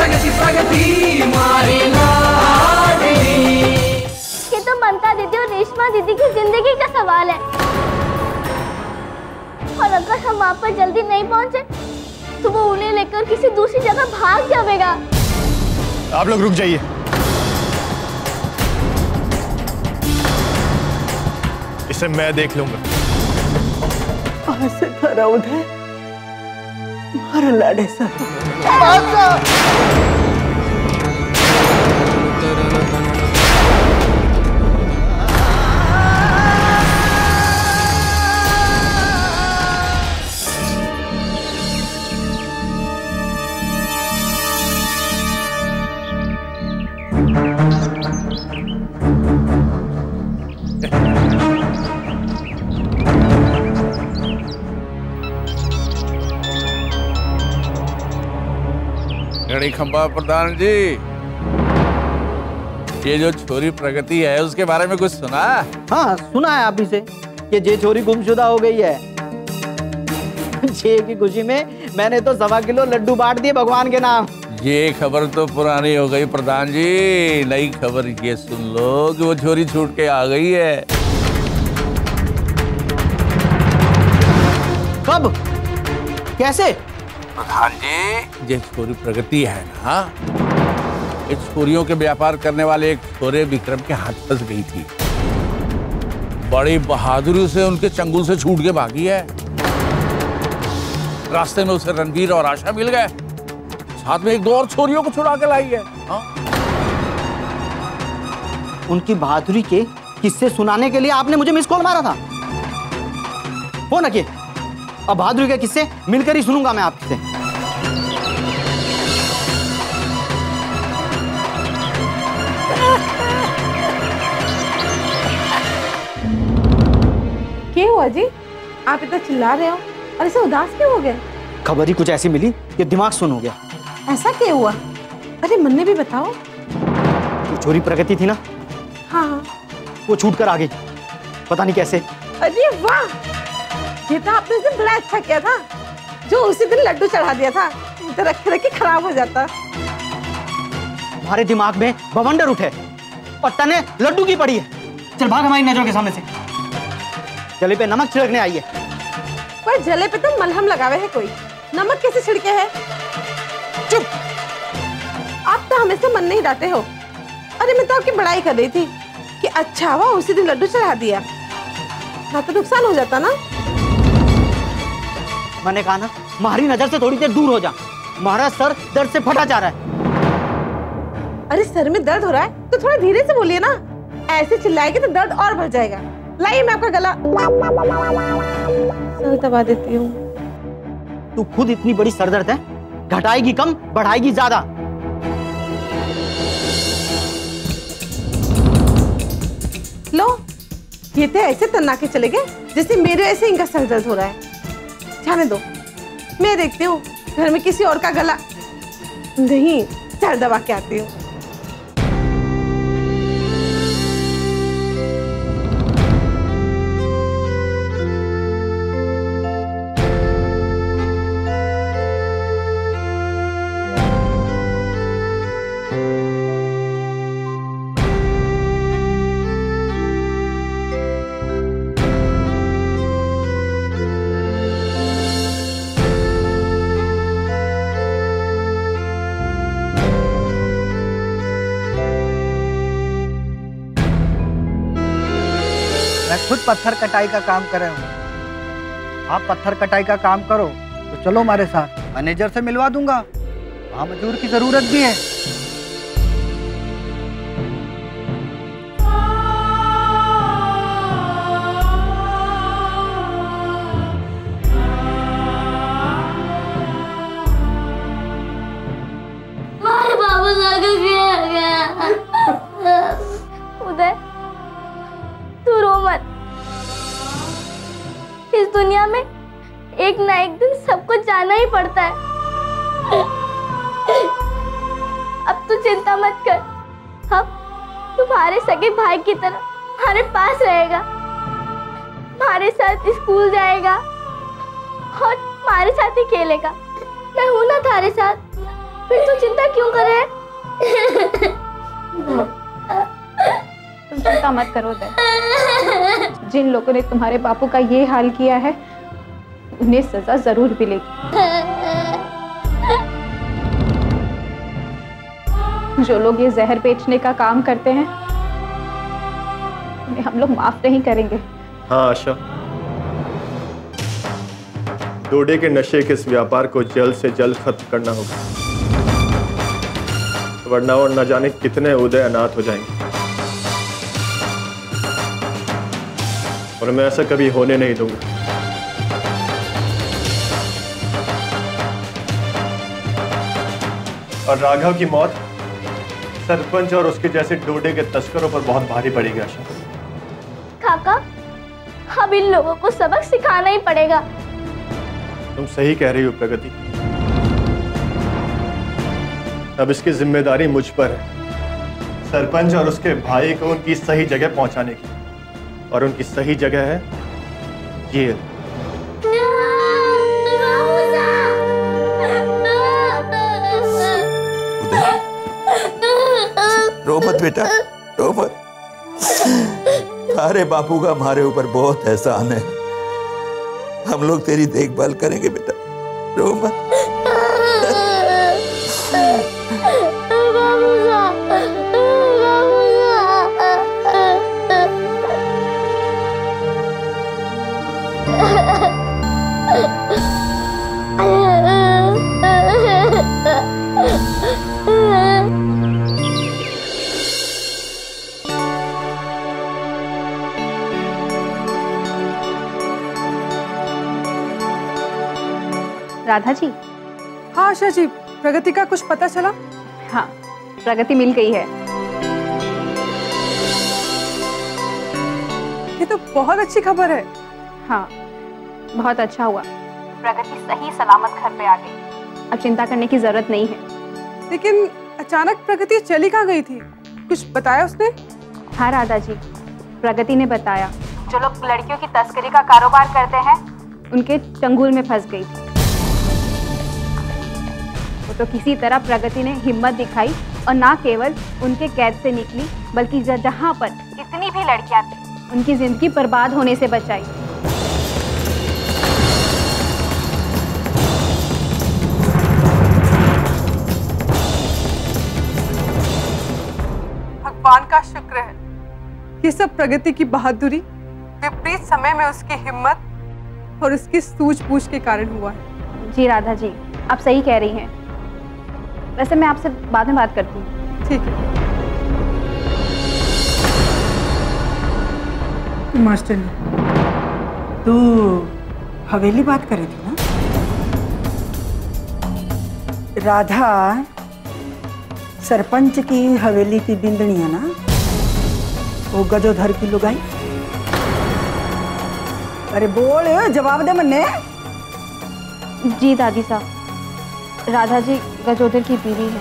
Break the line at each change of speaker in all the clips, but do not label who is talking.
प्रगति प्रगति मारी लाडली।
ये तो ममता दीदी और रेशमा दीदी की जिंदगी का सवाल है, और अगर हम वहाँ पर जल्दी नहीं पहुँचे तो वो उन्हें लेकर किसी दूसरी जगह भाग जाएगा।
आप लोग रुक जाइए। इसे मैं देख लूंगा।
आज से थारा उदय मारा लाडे सर।
खंबा प्रधान जी, ये जो छोरी प्रगति है उसके बारे में कुछ सुना?
हाँ सुना है आप ही से कि ये छोरी गुमशुदा हो गई है। छे की खुशी में मैंने तो 1.25 किलो लड्डू बांट दिए भगवान के नाम।
ये खबर तो पुरानी हो गई प्रधान जी, नई खबर ये सुन लो कि वो छोरी छूट के आ गई है।
कब? कैसे?
प्रधान जी, ये छोरी प्रगति है ना, एक छोरियों के व्यापार करने वाले एक छोरे विक्रम के हाथ फंस गई थी। बड़ी बहादुरी से उनके चंगुल से छूट के भागी है। रास्ते में उसे रणवीर और आशा मिल गए, साथ में 1-2 और छोरियों को छुड़ा के लाई है।
उनकी बहादुरी के किस्से सुनाने के लिए आपने मुझे मिस कॉल मारा था। फोन रखिए, अब बहादुरी के किस्से मिलकर ही सुनूंगा मैं आपसे।
क्या हुआ जी? आप इतना चिल्ला रहे हो और ऐसे उदास क्यों हो गए?
खबर ही कुछ ऐसी मिली कि दिमाग सुन हो गया।
ऐसा क्या हुआ? अरे मन ने भी बताओ।
वो छोरी प्रगति थी ना?
हाँ।
वो छूट कर आ गई, पता नहीं कैसे।
अरे वाह, ये तो आपने उस दिन बड़ा अच्छा किया था, जो उसी दिन लड्डू चढ़ा दिया था, तो रखे रखे खराब हो जाता।
हमारे दिमाग में बवंडर उठे और तने लड्डू की पड़ी है। चल भाग हमारी नजरों के सामने से। जले पे नमक छिड़कने आई है।
पर जले पे तो मलहम लगावे है कोई, नमक कैसे छिड़के है? चुप, आप तो हमेशा मन नहीं डांटे हो। अरे मैं तो आपकी बड़ाई कर रही थी कि अच्छा हुआ उसी दिन लड्डू चढ़ा दिया, ना तो नुकसान हो जाता ना।
मैंने कहा ना, हमारी नजर से थोड़ी देर दूर हो जा, हमारा सर दर्द से फटा जा रहा है।
अरे सर में दर्द हो रहा है तो थोड़ा धीरे से बोलिए ना, ऐसे चिल्लाएंगे तो दर्द और बढ़ जाएगा। लाइए मैं आपका गला सर दबा देती हूँ।
तू खुद इतनी बड़ी सरदर्द है, घटाएगी कम बढ़ाएगी ज्यादा।
लो, ये तो ऐसे तना के चले गए जैसे मेरे ऐसे इनका सर दर्द हो रहा है। जाने दो, मैं देखती हूँ घर में किसी और का गला नहीं सर दबा के आती हूँ।
मैं खुद पत्थर कटाई का काम कर रहा हूँ। आप पत्थर कटाई का काम करो तो चलो हमारे साथ, मैनेजर से मिलवा दूंगा, वहाँ मजदूर की जरूरत भी है।
उदय, तू रो मत। इस दुनिया में एक ना एक दिन सबको जाना ही पड़ता है। अब तू चिंता मत कर, अब तुम्हारे सगे भाई की तरह हमारे पास रहेगा, हमारे साथ स्कूल जाएगा और हमारे साथ ही खेलेगा। मैं हूं ना तुम्हारे साथ, फिर तू चिंता क्यों क्यों करे?
तुम चिंता मत करो दे। जिन लोगों ने तुम्हारे बापू का ये हाल किया है उन्हें सजा जरूर मिलेगी। जो लोग ये जहर बेचने का काम करते हैं उन्हें हम लोग माफ नहीं करेंगे।
हाँ आशा, डोडे के नशे के इस व्यापार को जल्द से जल्द खत्म करना होगा, वरना और न जाने कितने उदय अनाथ हो जाएंगे। और मैं ऐसा कभी होने नहीं दूंगा। और राघव की मौत सरपंच और उसके जैसे डोडे के तस्करों पर बहुत भारी पड़ेगी आशा।
काका, अब इन लोगों को सबक सिखाना ही पड़ेगा।
तुम सही कह रही हो प्रगति। अब इसकी जिम्मेदारी मुझ पर है, सरपंच और उसके भाई को उनकी सही जगह पहुंचाने की। और उनकी सही जगह है जेल।
रो मत बेटा, रो मत। अरे बापू का हमारे ऊपर बहुत एहसान है, हम लोग तेरी देखभाल करेंगे बेटा, रो मत।
राधा जी।
हाँ आशा जी, प्रगति का कुछ पता चला?
हाँ, प्रगति मिल गई है।
ये तो बहुत अच्छी खबर है।
हाँ, बहुत अच्छा हुआ, प्रगति सही सलामत घर पे आ गई। अब चिंता करने की जरूरत नहीं है।
लेकिन अचानक प्रगति चली कहाँ गई थी? कुछ बताया उसने?
हाँ राधा जी, प्रगति ने बताया जो लोग लड़कियों की तस्करी का कारोबार करते हैं उनके चंगुल में फंस गई थी। वो तो किसी तरह प्रगति ने हिम्मत दिखाई और ना केवल उनके कैद से निकली बल्कि जहाँ पर जितनी भी लड़कियां थी उनकी जिंदगी बर्बाद होने से बचाई।
भगवान का शुक्र है, ये सब प्रगति की बहादुरी, विपरीत समय में उसकी हिम्मत और उसकी सूझबूझ के कारण हुआ है।
जी राधा जी, आप सही कह रही हैं। वैसे मैं आपसे बाद में बात करती हूँ।
ठीक है।
मास्टर ने तू हवेली बात कर रही थी ना? राधा सरपंच की हवेली की बिंदनी है ना, वो गजोधर की लुगाई। अरे बोल, जवाब दे मन्ने।
जी दादी साहब, राधा जी गजोधर की बीवी है।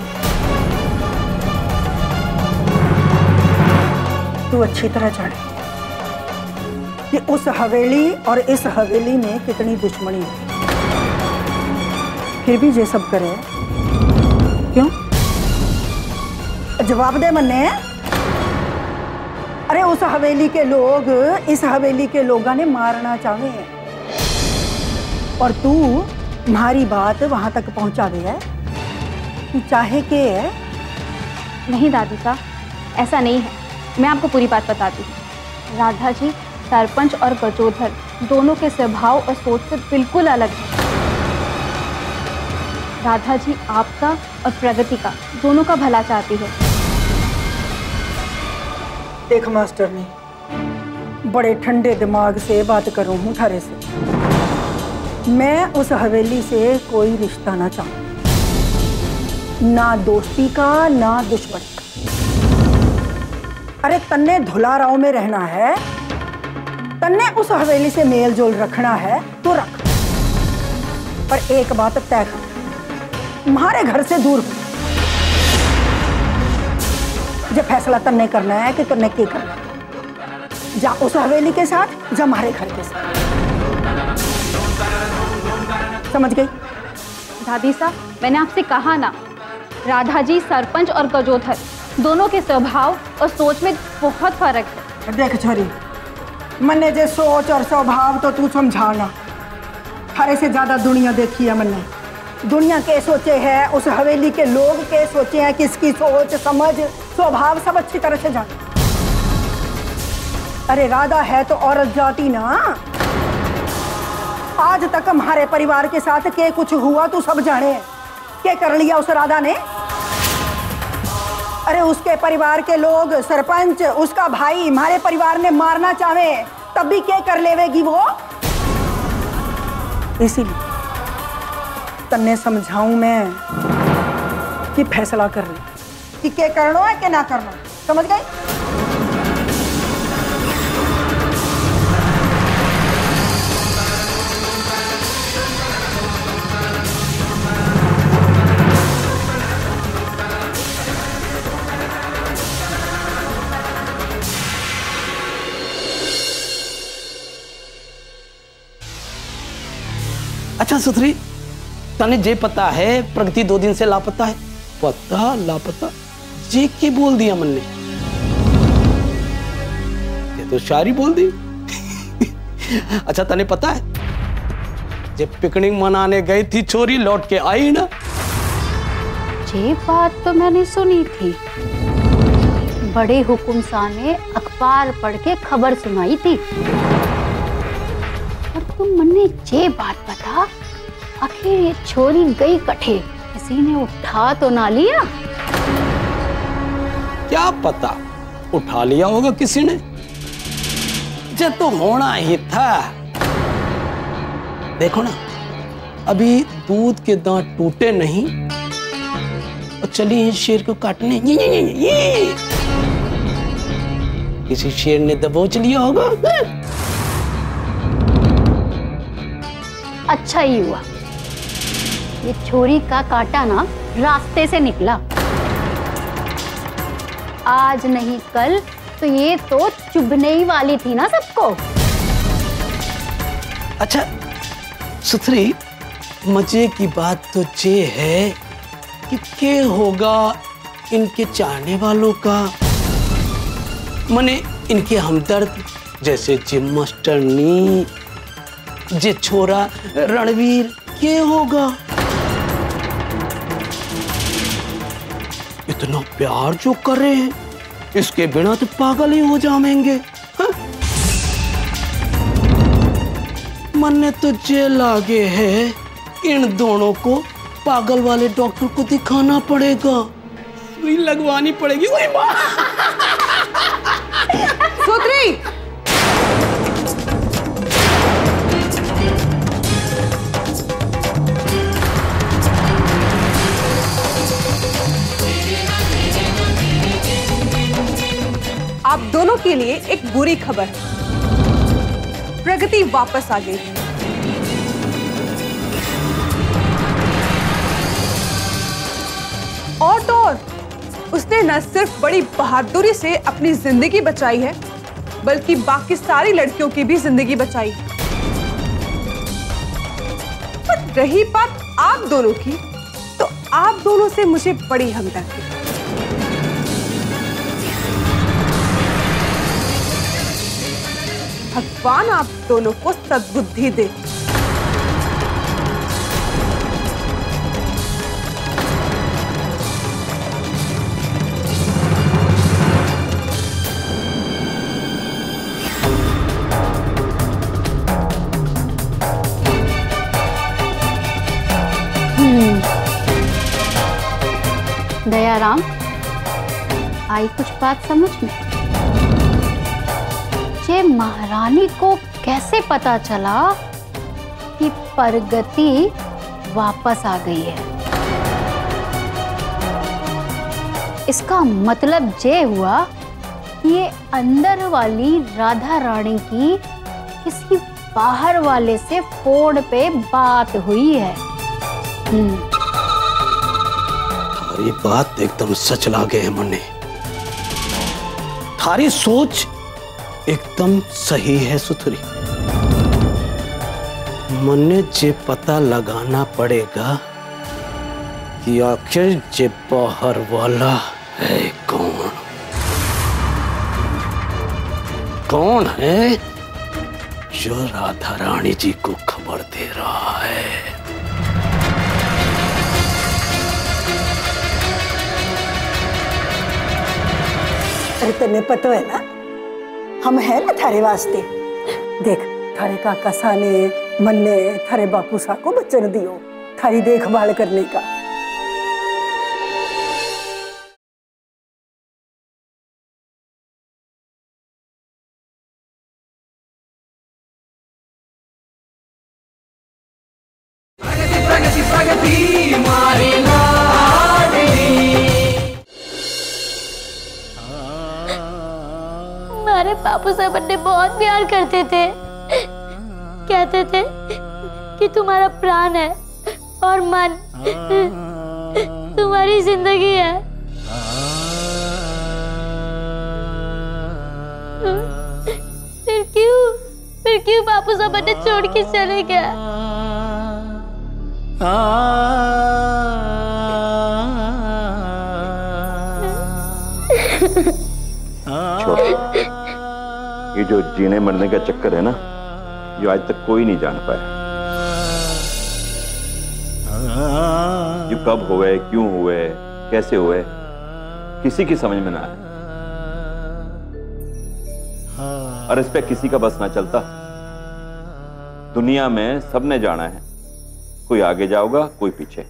तू अच्छी तरह जाने कि उस हवेली और इस हवेली में कितनी दुश्मनी है, फिर भी ये सब करे क्यों? जवाब दे मन्ने। अरे उस हवेली के लोग इस हवेली के लोगों ने मारना चाहे हैं और तू तुम्हारी बात वहां तक पहुंचावे है, तू चाहे के है?
नहीं दादी साहब, ऐसा नहीं है। मैं आपको पूरी बात बताती हूँ। राधा जी सरपंच और गजोधर दोनों के स्वभाव और सोच से बिल्कुल अलग है। राधा जी आपका और प्रगति का दोनों का भला चाहती है।
देख मास्टर ने बड़े ठंडे दिमाग से बात करूं हूँ थारे से। मैं उस हवेली से कोई रिश्ता ना चाहूँ, ना दोस्ती का ना दुश्मनी का। अरे तन्ने धुलाराव में रहना है, तन्ने उस हवेली से मेल जोल रखना है तो रख, पर एक बात तय कर, तुम्हारे घर से दूर हो। जब फैसला तन्ने करना है कि तन्ने क्या करना है, जा उस हवेली के साथ, जा हमारे घर के साथ। समझ गई?
दादी साहब, मैंने आपसे कहा ना, राधा जी, सरपंच और गजोधर दोनों के स्वभाव और सोच में बहुत फर्क है।
देख छोरी, मैंने जे सोच और स्वभाव तो तू समझाना, थारे से ज्यादा दुनिया देखी है मैंने। दुनिया के सोचे है, उस हवेली के लोग के सोचे हैं, किसकी सोच समझ स्वभाव सब अच्छी तरह से जाना। अरे राधा है तो औरत जाती ना। आज तक हमारे परिवार के साथ के कुछ हुआ तू सब जाने। क्या कर लिया उस राधा ने? अरे उसके परिवार के लोग, सरपंच, उसका भाई हमारे परिवार ने मारना चाहे तब भी क्या कर लेवेगी वो? इसीलिए तन्ने समझाऊं मैं कि फैसला कर ले कि क्या करना है क्या ना करना। समझ गई?
अच्छा सुथरी, तने जे पता है प्रगति 2 दिन से लापता है? पता लापता जे के बोल दिया मन ने? ये तो शायरी बोल दी। अच्छा तने पता है जब पिकनिक मनाने गई थी छोरी लौट के आई ना?
ये बात तो मैंने सुनी थी, बड़े हुकुमशाह ने अखबार पढ़ के खबर सुनाई थी। और तुम मन्ने ये बात बता, आखिर ये छोरी गई कठे? किसी ने उठा तो ना लिया?
क्या पता उठा लिया होगा किसी ने, जब तो होना ही था। देखो ना, अभी दूध के दांत टूटे नहीं और चली शेर को काटने। ये। किसी शेर ने दबोच लिया होगा।
अच्छा ही हुआ ये छोरी का काटा ना रास्ते से निकला। आज नहीं कल तो ये तो चुभने ही वाली थी ना सबको।
अच्छा सुथरी, मजे की बात तो ये है कि क्या होगा इनके चाहने वालों का, मने इनके हमदर्द जैसे जिम मास्टरनी, जे छोरा रणवीर, क्या होगा? इतना प्यार जो कर रहे हैं, इसके बिना तो पागल ही हो जाएंगे। मन ने तो जे लागे है इन दोनों को पागल वाले डॉक्टर को दिखाना पड़ेगा, सुई लगवानी पड़ेगी। ओए माँ!
सुथरी, आप दोनों के लिए एक बुरी खबर है। प्रगति वापस आ गई है। और तो और, उसने न सिर्फ बड़ी बहादुरी से अपनी जिंदगी बचाई है, बल्कि बाकी सारी लड़कियों की भी जिंदगी बचाई है। पर रही बात आप दोनों की, तो आप दोनों से मुझे बड़ी हमदर्दी है। भगवान आप दोनों को सद्बुद्धि दे।
दयाराम, आई कुछ बात समझ में? ये महारानी को कैसे पता चला कि प्रगति वापस आ गई है? इसका मतलब ये हुआ कि ये अंदर वाली राधा रानी की किसी बाहर वाले से फोन पे बात हुई है।
थारी बात एकदम सच लागे है मने। थारी सोच एकदम सही है सुथरी। मने जे पता लगाना पड़ेगा कि आखिर जे बाहर वाला है कौन? कौन है जो राधा रानी जी को खबर दे रहा है?
अरे तेने पता है ना, हम है ना थारे वास्ते। देख, थारे काका सा ने मन ने थारे बापू सा को बच्चन दियो थारी देखभाल करने का।
प्रगति प्रगति मारी लाडली।
हमारे बापू साहब ने बहुत प्यार करते थे, कहते थे कि तुम्हारा प्राण है और मन तुम्हारी जिंदगी है। फिर क्यों बापू साहब ने छोड़ के चले गए?
ये जो जीने मरने का चक्कर है ना, जो आज तक कोई नहीं जान पाया। जो कब हुए, क्यों हुए, कैसे हुए, किसी की समझ में ना आए। और इस पे किसी का बस ना चलता। दुनिया में सबने जाना है, कोई आगे जाओगा, कोई पीछे।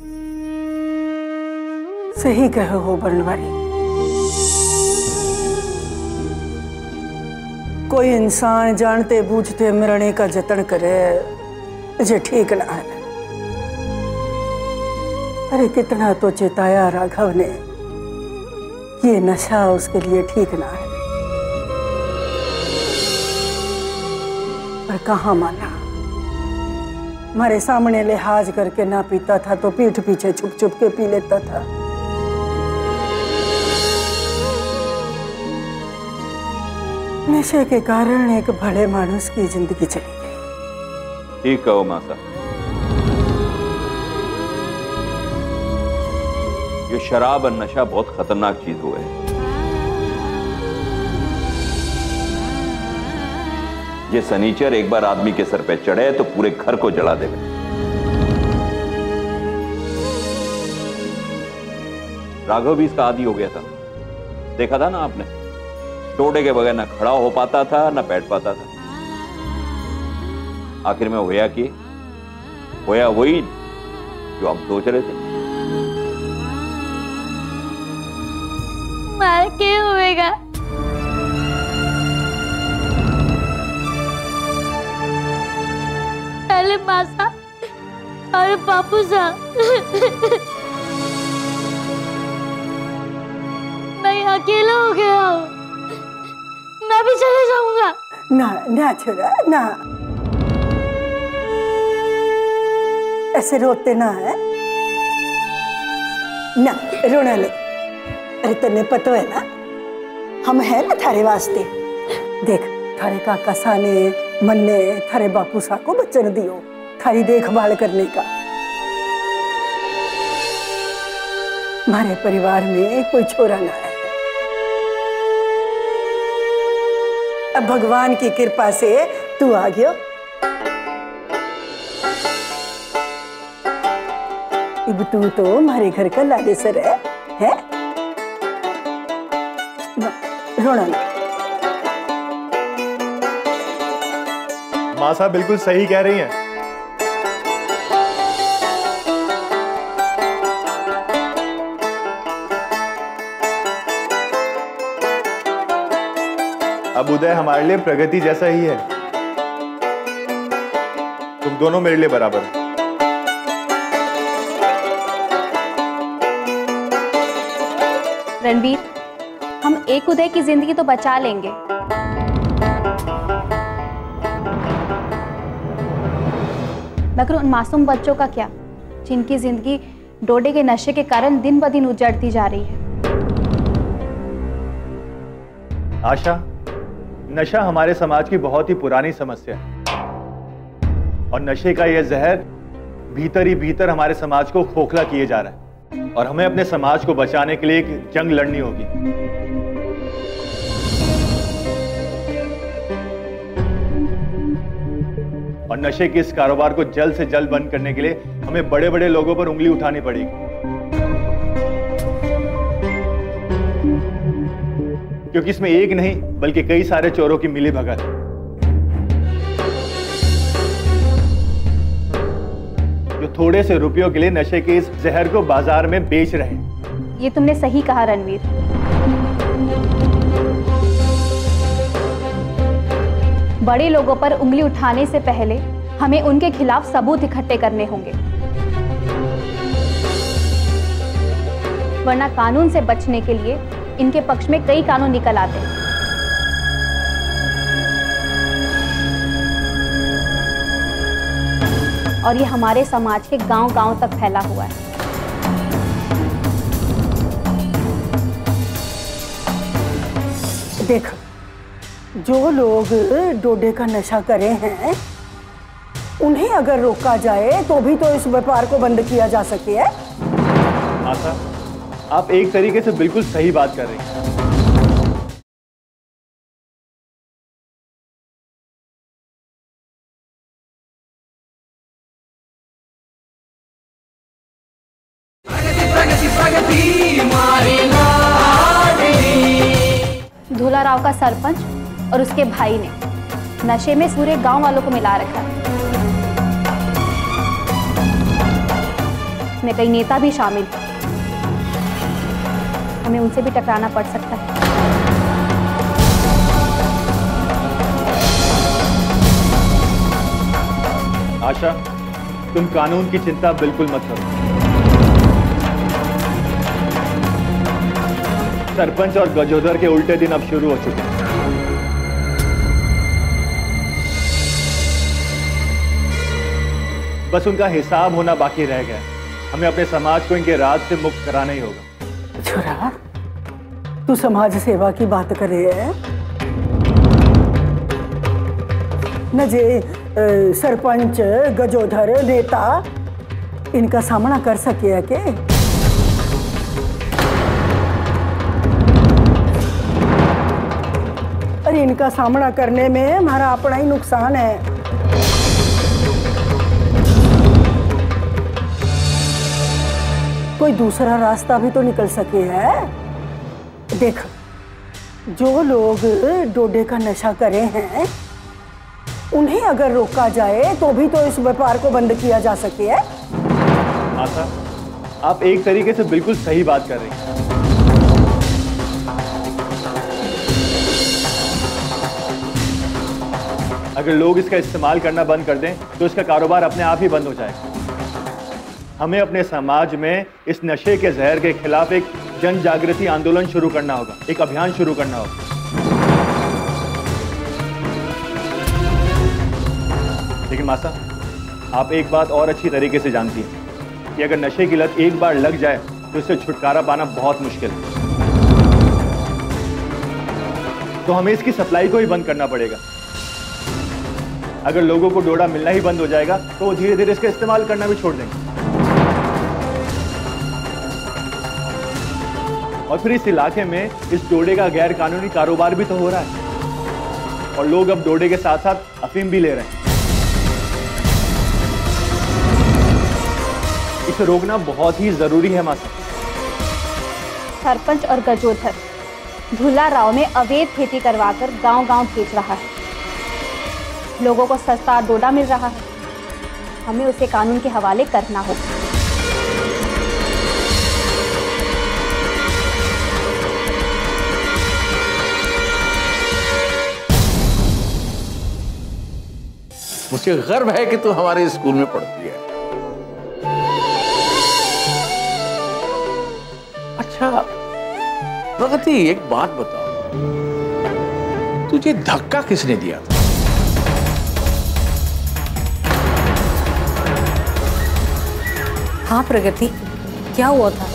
सही कहो हो बनवारी। कोई इंसान जानते बूझते मरने का जतन करे, ये ठीक ना है। अरे कितना तो चेताया राघव ने, ये नशा उसके लिए ठीक ना है, पर कहाँ माना। हमारे सामने लिहाज करके ना पीता था तो पीठ पीछे छुप छुप के पी लेता था। नशे के कारण एक भले मानुस की जिंदगी चली गई।
ठीक कहो मासा। ये शराब और नशा बहुत खतरनाक चीज हुआ है। ये सनीचर एक बार आदमी के सर पे चढ़े तो पूरे घर को जला देगा। राघव भी इसका आदी हो गया था, देखा था ना आपने। टोटे के बगैर ना खड़ा हो पाता था ना बैठ पाता था। आखिर में होया कि होया वही जो हम सोच रहे थे।
मार के होएगा। पहले मासा और बापू सा। मैं अकेला हो गया हूँ, मैं भी चले जाऊंगा।
ना ना छोरा ना, ऐसे रोते ना है ना, रोना ले। अरे तेने पता है ना, हम है ना थारे वास्ते। देख, थारे काका सा ने मन ने थारे बापू सा को बच्चन दियो थारी देखभाल करने का। हमारे परिवार में कोई छोरा ना है। अब भगवान की कृपा से तू आ गयो। अब तू तो हमारे घर का लाडेसर है? रोना ना।
माँ साहब बिल्कुल सही कह रही हैं। अब उदय हमारे लिए प्रगति जैसा ही है। तुम दोनों मेरे लिए बराबर हो।
रणबीर, हम एक उदय की जिंदगी तो बचा लेंगे, मगर उन मासूम बच्चों का क्या, जिनकी जिंदगी डोडे के नशे के कारण दिन ब दिन उजड़ती जा रही है।
आशा, नशा हमारे समाज की बहुत ही पुरानी समस्या है और नशे का यह जहर भीतर ही भीतर हमारे समाज को खोखला किए जा रहा है। और हमें अपने समाज को बचाने के लिए एक जंग लड़नी होगी। और नशे के इस कारोबार को जल्द से जल्द बंद करने के लिए हमें बड़े बड़े लोगों पर उंगली उठानी पड़ेगी, क्योंकि इसमें एक नहीं बल्कि कई सारे चोरों की मिली भगत है जो थोड़े से रुपयों के लिए नशे के इस जहर को बाजार में बेच रहे हैं।
ये तुमने सही कहा रणवीर। बड़े लोगों पर उंगली उठाने से पहले हमें उनके खिलाफ सबूत इकट्ठे करने होंगे, वरना कानून से बचने के लिए इनके पक्ष में कई कानून निकल आते हैं। और ये हमारे समाज के गांव-गांव तक फैला हुआ है।
देख, जो लोग डोडे का नशा करे हैं उन्हें अगर रोका जाए तो भी तो इस व्यापार को बंद किया जा सके है।
आशा, आप एक तरीके से बिल्कुल सही बात कर रही हैं।
धूलाराव का सरपंच और उसके भाई ने नशे में पूरे गांव वालों को मिला रखा है। इसमें कई नेता भी शामिल हैं। हमें उनसे भी टकराना पड़ सकता है।
आशा, तुम कानून की चिंता बिल्कुल मत करो। सरपंच और गजोदर के उल्टे दिन अब शुरू हो चुके हैं। बस उनका हिसाब होना बाकी रह गया। हमें अपने समाज को इनके राज से मुक्त कराना ही होगा।
छोरा, तू समाज सेवा की बात करे है न? जे सरपंच, गजोधर, नेता इनका सामना कर सके है के? अरे इनका सामना करने में हमारा अपना ही नुकसान है। कोई दूसरा रास्ता भी तो निकल सके है। देख, जो लोग डोडे का नशा करे हैं उन्हें अगर रोका जाए तो भी तो इस व्यापार को बंद किया जा सके है।
आशा, आप एक तरीके से बिल्कुल सही बात कर रही हैं। अगर लोग इसका इस्तेमाल करना बंद कर दें तो इसका कारोबार अपने आप ही बंद हो जाएगा। हमें अपने समाज में इस नशे के जहर के खिलाफ एक जन जागृति आंदोलन शुरू करना होगा, एक अभियान शुरू करना होगा। लेकिन मासा, आप एक बात और अच्छी तरीके से जानती हैं कि अगर नशे की लत एक बार लग जाए तो इससे छुटकारा पाना बहुत मुश्किल है। तो हमें इसकी सप्लाई को ही बंद करना पड़ेगा। अगर लोगों को डोडा मिलना ही बंद हो जाएगा तो वो धीरे धीरे इसका इस्तेमाल करना भी छोड़ देंगे। और फिर इस इलाके में इस डोडे का गैर कानूनी कारोबार भी तो हो रहा है और लोग अब डोडे के साथ साथ अफीम भी ले रहे हैं। इसे रोकना बहुत ही जरूरी है मासा।
सरपंच और गजोधर धूलाराव में अवैध खेती करवाकर गांव-गांव भेज रहा है। लोगों को सस्ता डोडा मिल रहा है। हमें उसे कानून के हवाले करना होगा।
मुझे गर्व है कि तू हमारे स्कूल में पढ़ती है। अच्छा प्रगति, एक बात बताओ, तुझे धक्का किसने दिया था?
हाँ प्रगति, क्या हुआ था?